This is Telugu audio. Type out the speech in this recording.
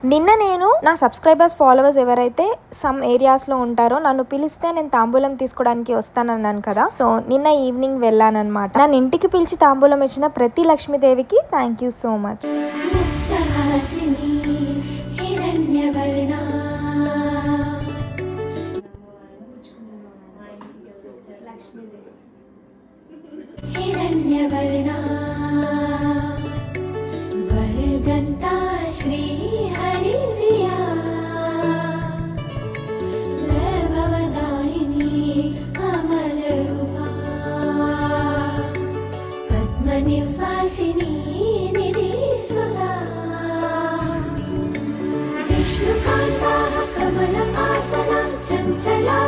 నిన్న నేను నా సబ్స్క్రైబర్స్ ఫాలోవర్స్ ఎవరైతే సమ్ ఏరియాస్లో ఉంటారో నన్ను పిలిస్తే నేను తాంబూలం తీసుకోవడానికి వస్తానన్నాను కదా. సో నిన్న ఈవినింగ్ వెళ్ళానమాట. నన్ను ఇంటికి పిలిచి తాంబూలం ఇచ్చిన ప్రతి లక్ష్మీదేవికి thank you so much. विष्णुकान्ताः कमलहासनं Chanchala